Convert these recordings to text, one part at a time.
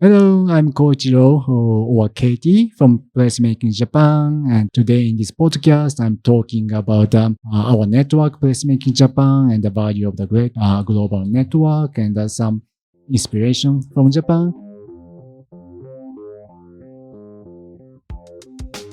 Hello, I'm Koichiro or Katie from Placemaking Japan. And today in this podcast, I'm talking about our network, Placemaking Japan, and the value of the great global network and some inspiration from Japan.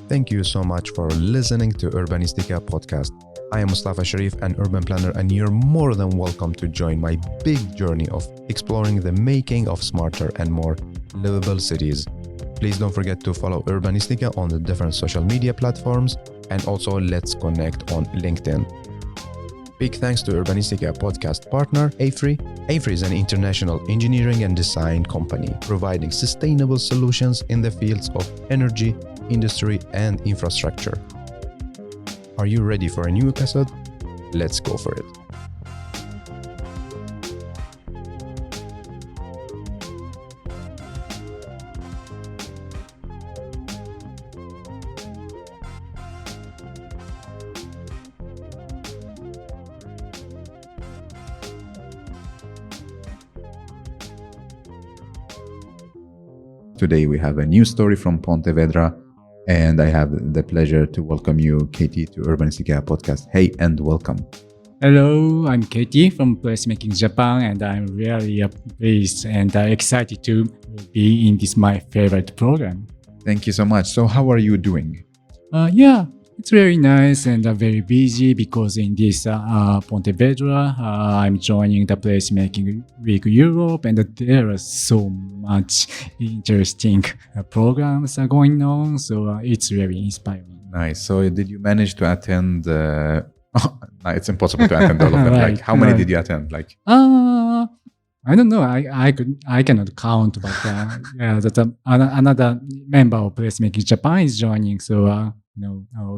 Thank you so much for listening to Urbanistica Podcast. I am Mustafa Sharif, an urban planner, and you're more than welcome to join my big journey of exploring the making of smarter and more livable cities. Please don't forget to follow Urbanistica on the different social media platforms, and also let's connect on LinkedIn. Big thanks to Urbanistica podcast partner AFRI. AFRI is an international engineering and design company providing sustainable solutions in the fields of energy, industry, and infrastructure. Are you ready for a new episode? Let's go for it. Today we have a new story from Pontevedra, and I have the pleasure to welcome you, Katie, to Urbanistica Podcast. Hey, and welcome. Hello, I'm Katie from Placemaking Japan, and I'm really pleased and excited to be in this my favorite program. Thank you so much. So how are you doing? Yeah, it's very nice and very busy because in this Pontevedra, I'm joining the Placemaking Week Europe, and there are so much interesting programs are going on. So it's very inspiring. Nice. So did you manage to attend? No, it's impossible to attend all of them. Right, Like, how many right. did you attend? Like, I don't know. I cannot count, but yeah, that another member of Placemaking Japan is joining. So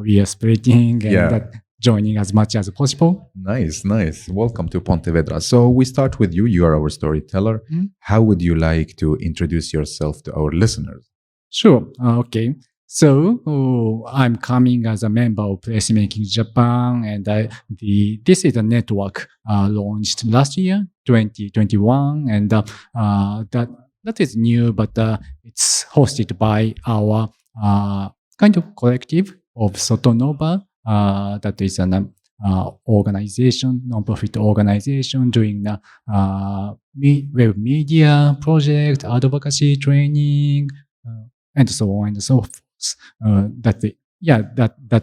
we are splitting and Yeah. joining as much as possible. nice. Welcome to Pontevedra. So we start with you. You are our storyteller. Mhm. How would you like to introduce yourself to our listeners? Sure. Okay. So I'm coming as a member of Placemaking Japan, and this is a network launched last year, 2021, and that is new, but it's hosted by our kind of collective of Sotonova. That is an organization, non-profit organization doing the web media project, advocacy training, and so on and so forth. That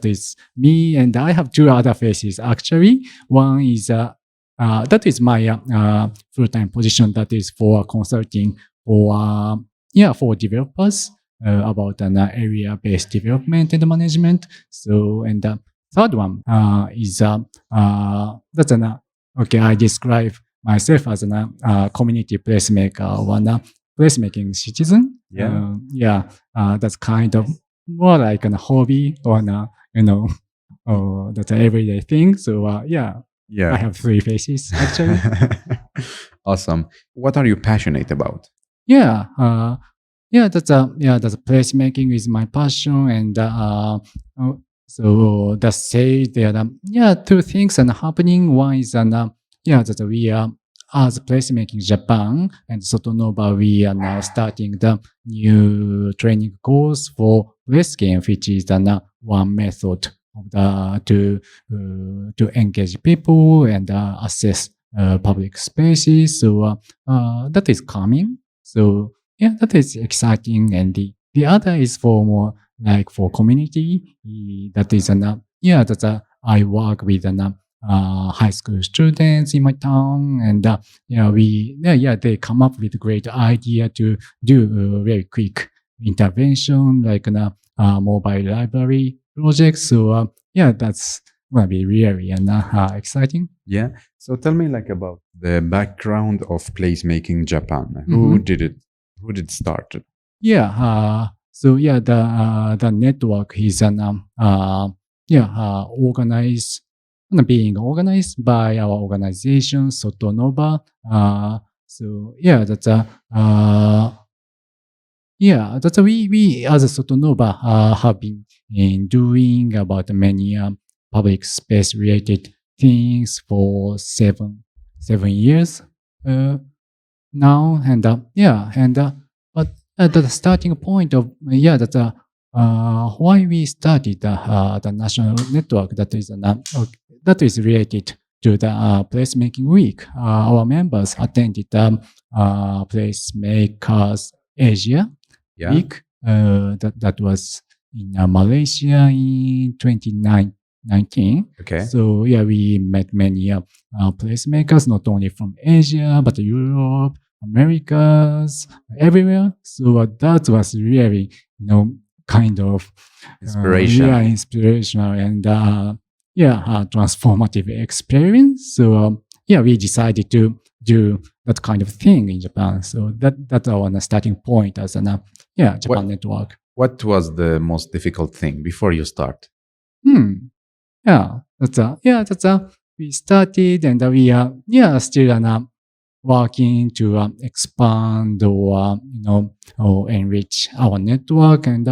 is me, and I have two other faces actually. One is that is my full-time position. That is for consulting for developers about an area-based development and management. So, and the third one is that's an okay. I describe myself as a community placemaker or a placemaking citizen. Yeah. That's kind of more like a hobby or that's an everyday thing. So I have three faces actually. Awesome. What are you passionate about? That's placemaking is my passion, and so that say there are two things are happening. One is that we are as Placemaking Japan and Sotonova, we are now starting the new training course for place game, which is one method of to engage people and assess public spaces. So that is coming. So that is exciting. And the other is for more like for community. That is I work with high school students in my town, and they come up with a great idea to do a very quick intervention like a mobile library project. So that's gonna be really exciting. Yeah. So tell me about the background of Placemaking Japan. Who did it? Who did start it? The network is being organized by our organization Sotonova. We as a Sotonova have been doing about many public space related things for 7 years now, and but the starting point of why we started the national network that is related to the placemaking week. Our members attended the Placemakers Asia Yeah. week. That was in Malaysia in 2019. Okay. So we met many placemakers, not only from Asia but Europe, Americas, everywhere. So that was really, kind of Inspiration. inspirational and transformative experience. So we decided to do that kind of thing in Japan. So that's our starting point as an Japan network. What was the most difficult thing before you start? We started and we are still working to expand or enrich our network. And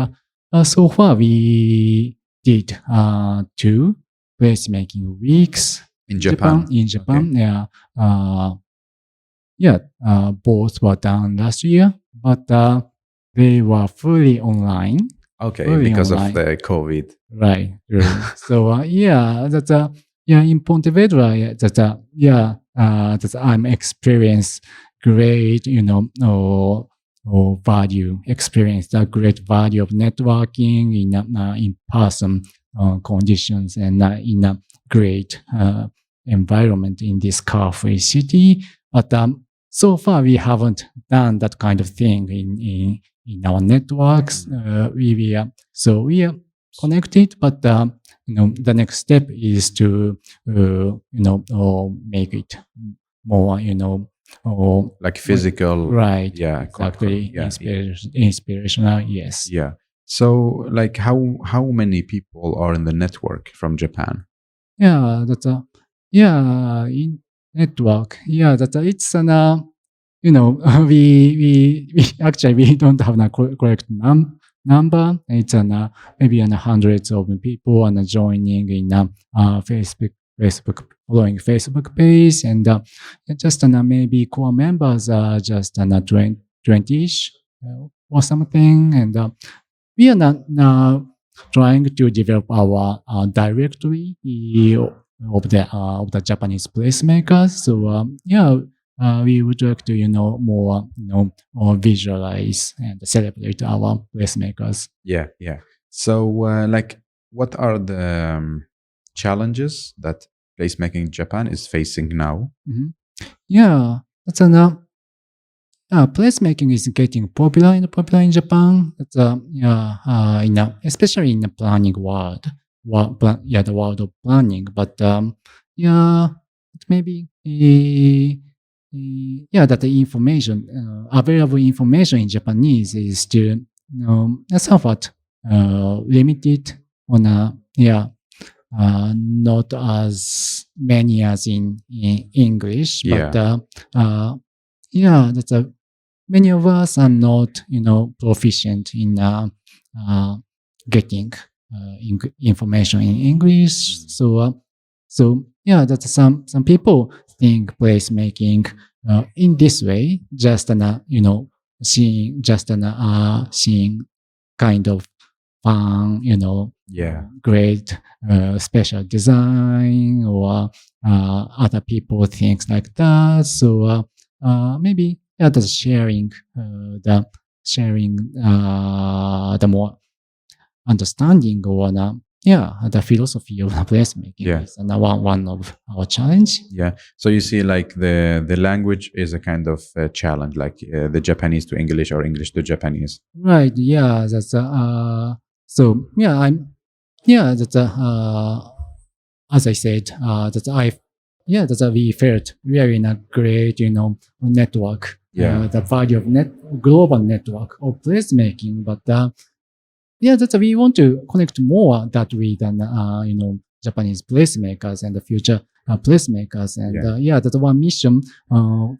so far we did 2 placemaking weeks In Japan. Both were done last year, but they were fully online. Okay, Fully because online. of the COVID. Right. So that's in Pontevedra. That I'm experienced great, value, experience the great value of networking in person conditions and in a great environment in this car-free city. But so far we haven't done that kind of thing in our networks. We are connected, but the next step is to make it more Like physical. right. Yeah. Exactly. Yeah. Inspirational. Yes. Yeah. So like how many people are in the network from Japan? That's in network. It's an we actually we don't have a correct number. It's maybe hundreds of people and joining in Facebook following Facebook page, and just maybe core members are just 20-ish or something, and we are now trying to develop our directory of the Japanese placemakers. So we would like to more visualize and celebrate our placemakers. Yeah. So like what are the challenges that placemaking Japan is facing now? That's placemaking is getting popular in Japan. That's especially in the planning world. The world of planning. But maybe that the information available information in Japanese is still somewhat limited on not as many as in English, but that's many of us are not proficient in getting information in English. So that's some people think placemaking in this way, just seeing kind of fun, great special design or other people things like that. So maybe that's sharing the more understanding or the philosophy of placemaking is one of our challenge. Yeah. So you see, like the language is a kind of challenge, like the Japanese to English or English to Japanese. Right. Yeah. That's that's as I said, that we felt we are in a great network. The value of global network of placemaking, but that we want to connect more that way than Japanese placemakers and the future placemakers, and that's one mission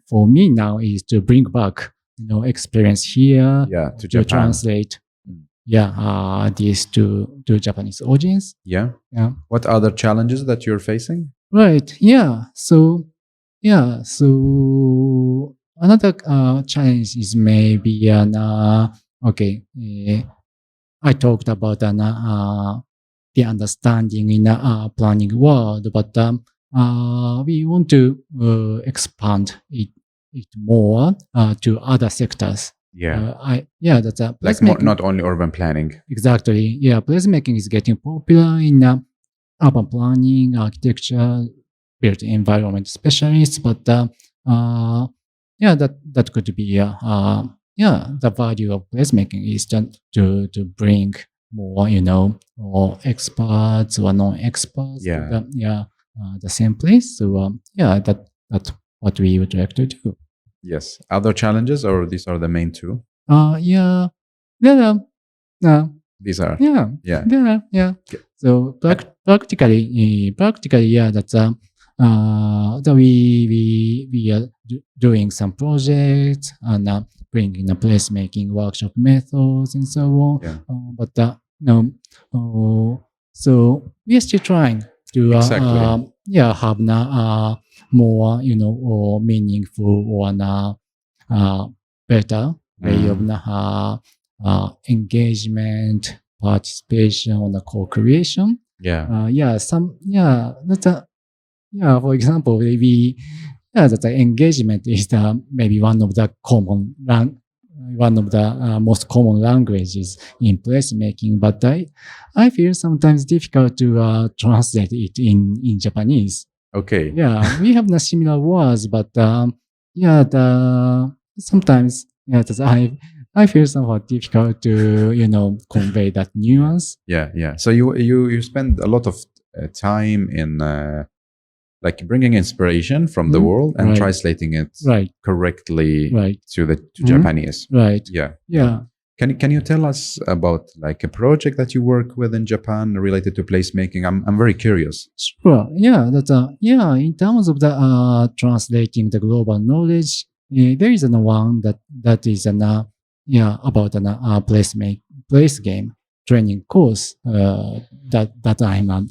for me now is to bring back experience here to Japan. Translate this to Japanese audience. What other challenges that you're facing? Right. So another challenge is maybe okay. I talked about the understanding in the planning world, but we want to expand it more to other sectors. That's a Like more, not only urban planning. Exactly. Yeah, placemaking is getting popular in urban planning, architecture, built environment specialists, but that could be the value of placemaking is to bring more, or experts or non-experts to the same place. So that's what we would like to do. Yes. Other challenges, or these are the main two? These are. Yeah. So practically, that's that we are doing some projects and bringing the placemaking workshop methods and so on. Yeah. But so we are still trying to Exactly. have more or meaningful or better way of engagement, participation, on the co-creation. That's for example, maybe that the engagement is maybe one of the most common languages in placemaking, but I feel sometimes difficult to translate it in Japanese. Okay. Yeah, we have the similar words, but sometimes I feel somewhat difficult to convey that nuance. Yeah. So you spend a lot of time in like bringing inspiration from the world and translating it correctly to Japanese. Right. Yeah. Can you tell us about like a project that you work with in Japan related to placemaking? I'm very curious. Sure. Yeah. That's in terms of the translating the global knowledge, there is one that is about place game training course that I'm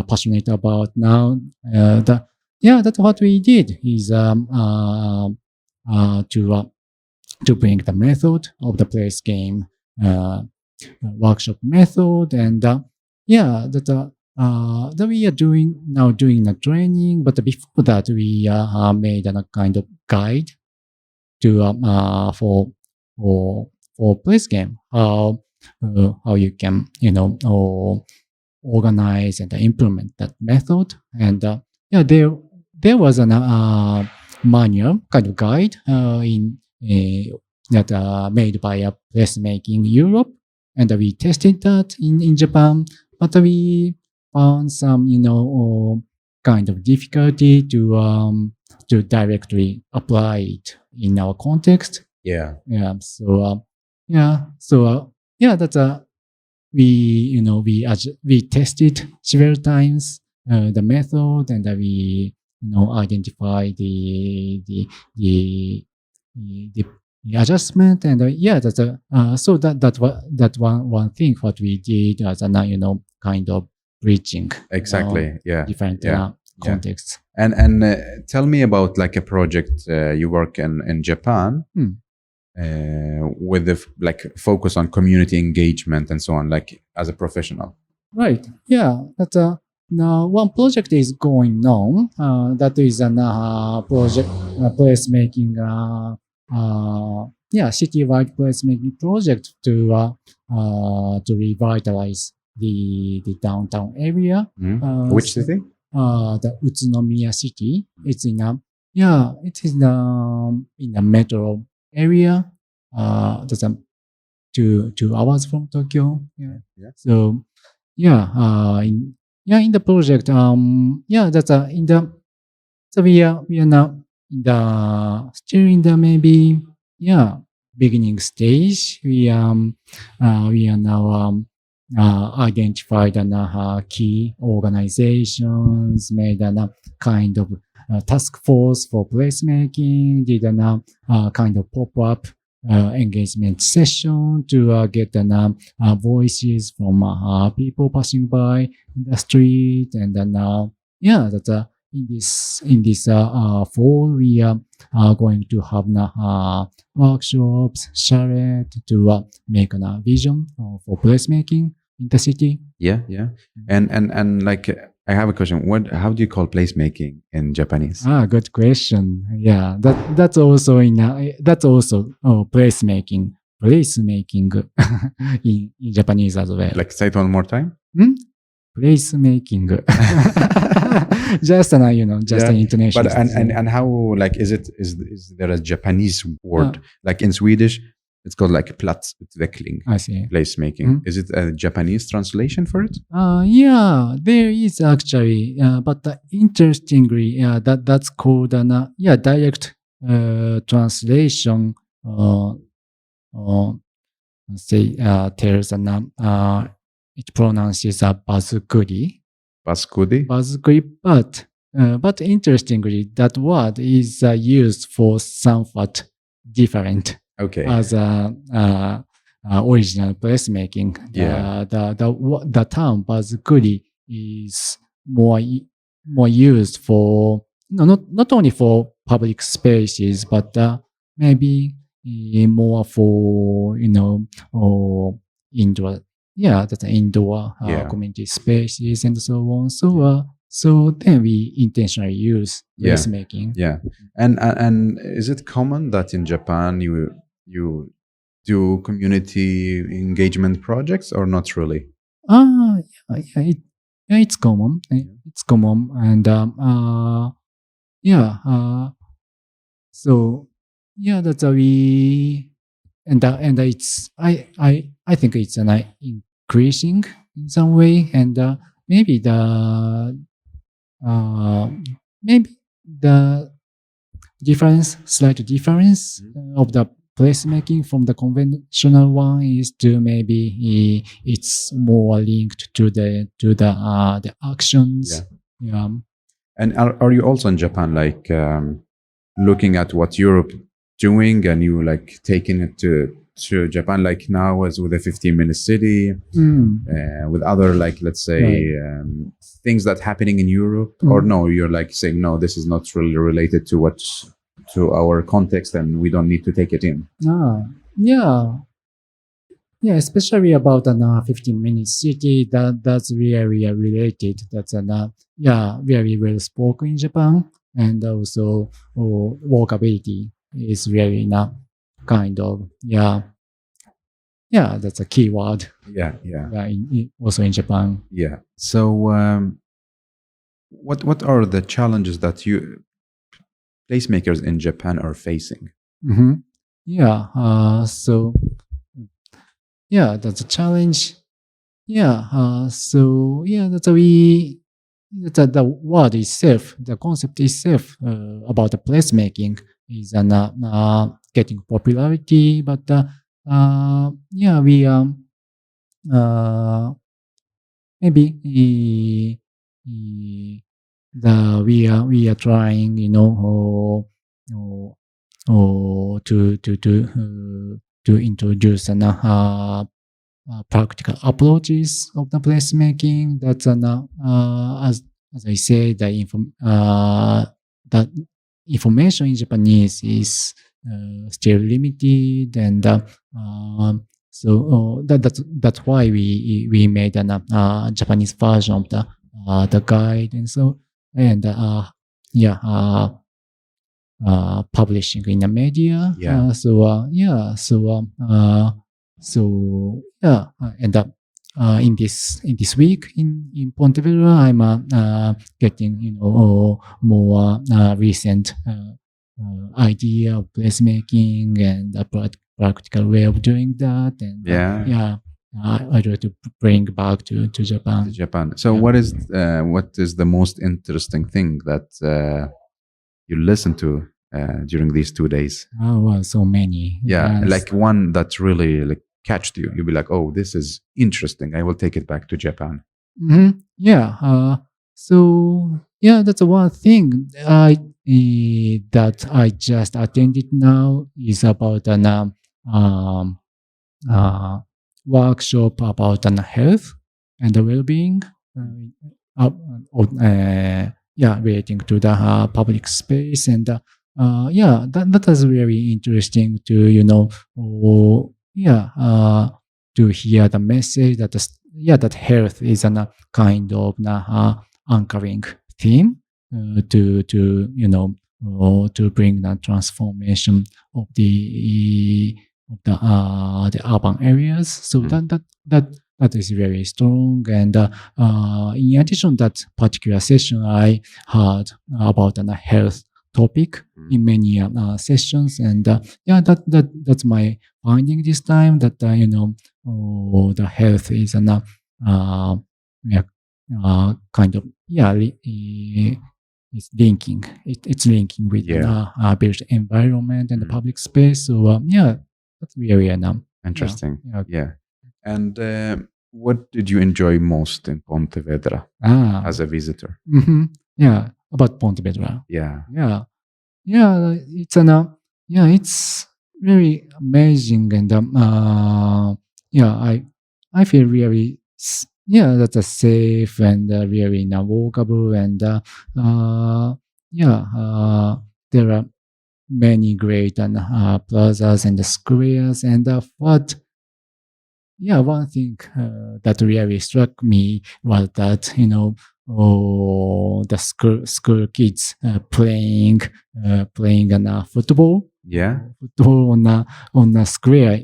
passionate about now. That's what we did is to bring the method of the place game workshop method, and that we are doing the training. But before that, we made a kind of guide to for place game, how you can organize and implement that method. And there was a manual kind of guide in that made by a Placemaking Europe, and we tested that in Japan, but we found some kind of difficulty to directly apply it in our context. That's we tested several times the method, and we identify the adjustment, and that's so that one thing what we did as a kind of bridging different contexts. And tell me about like a project you work in Japan with the like focus on community engagement and so on, like as a professional. Right. Yeah. That's now one project is going on. That is an project placemaking. Citywide placemaking project to revitalize the downtown area. Which city? The Utsunomiya city. It's in a metro area. That's 2 hours from Tokyo. So in the project, that's so we are now still in the maybe beginning stage. We are now identified key organizations, made a kind of task force for placemaking, did a kind of pop-up engagement session to get voices from people passing by the street, and then in this fall, we are going to have workshops, shared to make a vision for placemaking in the city. Yeah. And like, I have a question. How do you call placemaking in Japanese? Good question. Yeah, that's also placemaking. Placemaking in Japanese as well. Like, say it one more time. Placemaking. Just an intonation. But and how, like, is there a Japanese word like in Swedish? It's called like Placemaking. I see. Placemaking. Is it a Japanese translation for it? Yeah, there is actually. But interestingly, that's called an direct translation. Tells it pronounces bazukuri. Bazukuri, but interestingly, that word is used for somewhat different. Okay. As original placemaking. Yeah. The term bazukuri is more used for not only for public spaces, but maybe more for indoor. Yeah, that's indoor community spaces and so on. So then we intentionally use placemaking. Yeah. And is it common that in Japan you do community engagement projects or not really? It's common. It's common, and so that's how we and it's I think it's increasing in some way, and maybe the slight difference of the placemaking from the conventional one is to maybe it's more linked to the actions. Yeah. And are you also in Japan, like looking at what Europe doing, and you like taking it to Japan, like now as with the 15-minute city, with other, like, let's say things that happening in Europe, or no, you're like saying no, this is not really related to our context, and we don't need to take it in. Especially about an 15-minute city, that's really related. That's very well spoken in Japan, and also walkability is really kind of that's a key word. Also in Japan. So what are the challenges that placemakers in Japan are facing? That's a challenge. That's the word itself, the concept itself about the placemaking is getting popularity, but we maybe we are trying, to introduce practical approaches of the placemaking. That's as I say, the information in Japanese is still limited, and so that's why we made a Japanese version of the guide, and so publishing in the media. In this week in Pontevedra, I'm getting more recent idea of placemaking and a practical way of doing that, and I try to bring back to Japan. So what is the most interesting thing that you listen to during these 2 days? So many. Like one that really like catched you. You'll be like, oh, this is interesting, I will take it back to Japan. That's one thing that I just attended now is about an workshop about health and well-being relating to the public space. And that was very interesting to, to hear the message that, that health is a kind of anchoring theme to bring the transformation of the urban areas. So that is very strong. And in addition, that particular session, I heard about a health topic in many sessions, and that's my finding this time. That the health is an kind of it's linking. It's linking with built environment and the public space. So that's really interesting. Yeah. And what did you enjoy most in Pontevedra as a visitor? Mm-hmm. Yeah, about Pontevedra. Yeah. It's it's very amazing, and I feel really that's a safe and really walkable, and there are many great plazas and squares, and one thing that really struck me was that the school kids playing football. Yeah, football on a square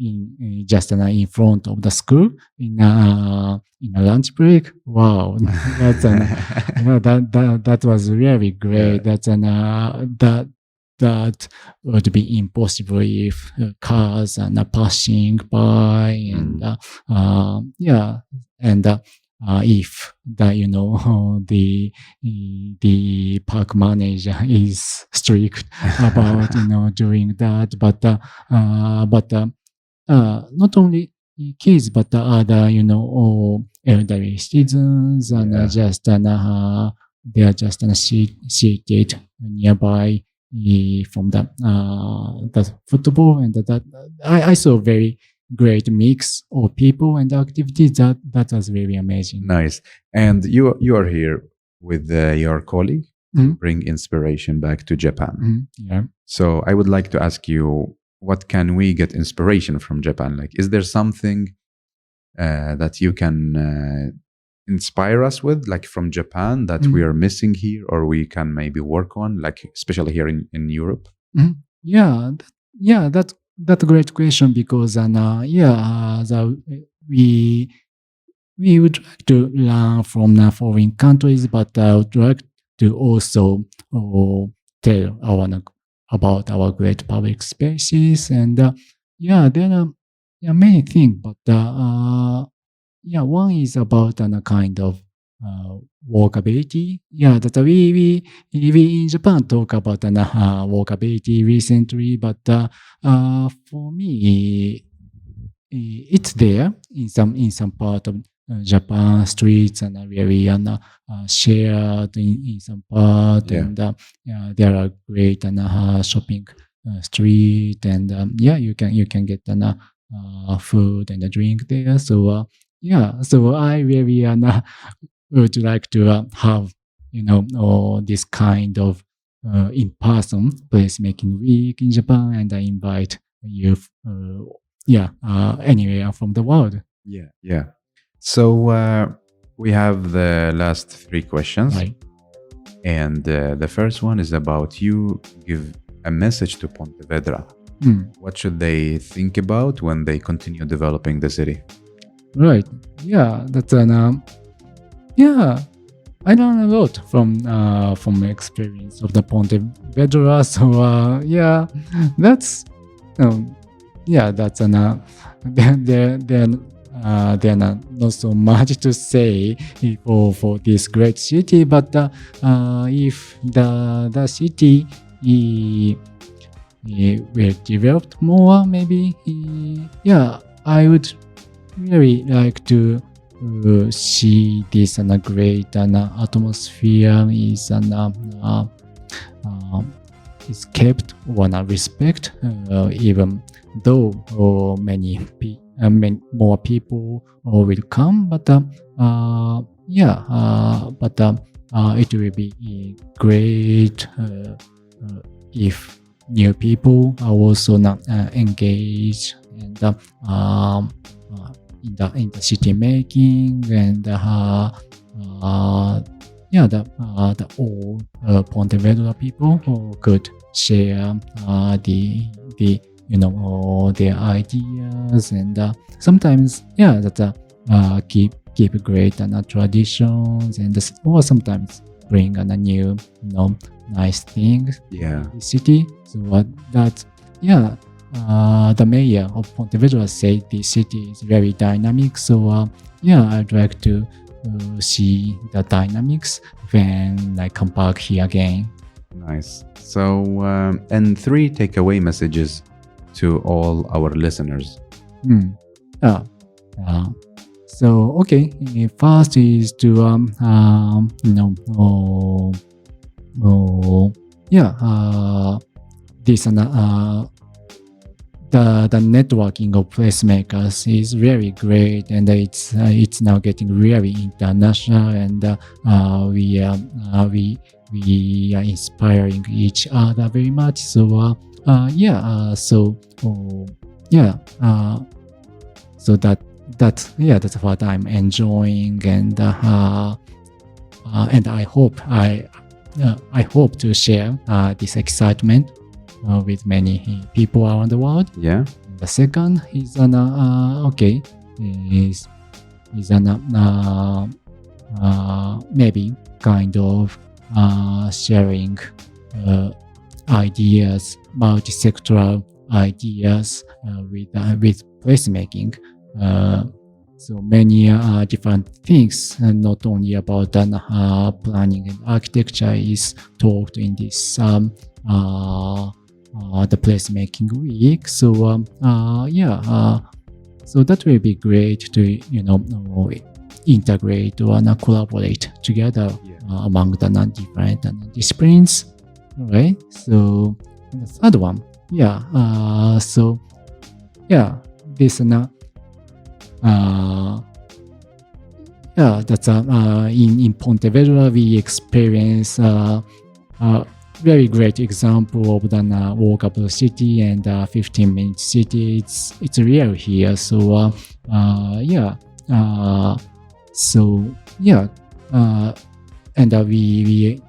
in just in front of the school in a lunch break. Wow, that's that was really great. Yeah. That would be impossible if cars are passing by, and if the park manager is strict about doing that, but not only kids, but the other elderly citizens, and just they are just seated nearby from the football, and that I saw very great mix of people and activities. That was very amazing. Nice. And you are here with your colleague to bring inspiration back to Japan. Yeah. So I would like to ask you, what can we get inspiration from Japan? Like, is there something that you can inspire us with, like from Japan, that we are missing here, or we can maybe work on, like especially here in Europe? That's a great question, because we would like to learn from the foreign countries, but I would like to also tell about our great public spaces, and there are many things, but one is about a kind of walkability. That we in Japan talk about walkability recently, but for me, it's there in some part of Japan streets, and really shared in some part, and there are great shopping street, and you can get food and a drink there. So so I really would like to have this kind of in-person placemaking week in Japan, and I invite you anywhere from the world. Yeah. So we have the last 3 questions, Right. And the first one is about you give a message to Pontevedra. What should they think about when they continue developing the city? Right. That's I learned a lot from my experience of the Pontevedra. So that's there not so much to say for this great city, but if the city will develop more, maybe I would really like to see this great atmosphere is kept or respect, even though many more people will come, but it will be great if new people are also not engaged and in the city making and the all Pontevedra people who could share the their ideas and sometimes keep great traditions and or sometimes bring a new nice things Yeah. to the city. So the mayor of Pontevedra said the city is very dynamic. So I'd like to see the dynamics when I come back here again. Nice. So, and 3 takeaway messages to all our listeners. So okay, first is to this the networking of placemakers is very great and it's now getting really international and we are inspiring each other very much. So so that's what I'm enjoying and I hope to share this excitement with many people around the world. Yeah. The second is maybe kind of sharing ideas, multi-sectoral ideas with placemaking. So many different things, not only about planning and architecture, is talked in this the placemaking week. So so that will be great to integrate or collaborate together among the different disciplines. All right. So the third one, this that's in Pontevedra we experience very great example of the walkable city and 15-minute city. It's real here. So and we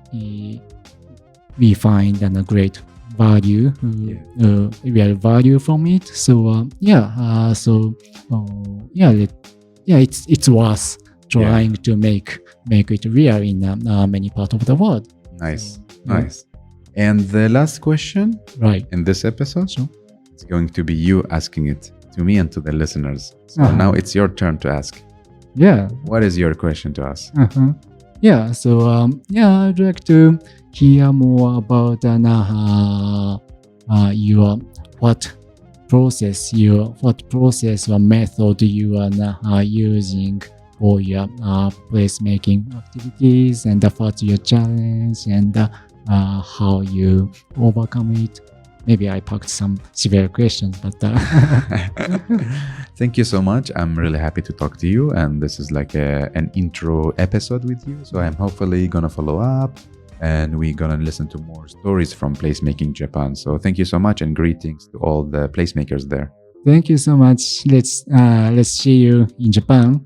find a great value, real value from it. So it's worth trying to make it real in many parts of the world. Nice. Nice. And the last question in this episode, it's going to be you asking it to me and to the listeners. So now it's your turn to ask. What is your question to us? So I'd like to hear more about your what process or method you are using for your placemaking activities and what's your challenge and how you overcome it. Maybe I packed some severe questions, but thank you so much. I'm really happy to talk to you, and this is like an intro episode with you. So I'm hopefully gonna follow up, and we're gonna listen to more stories from Placemaking Japan. So thank you so much, and greetings to all the placemakers there. Thank you so much. Let's see you in Japan.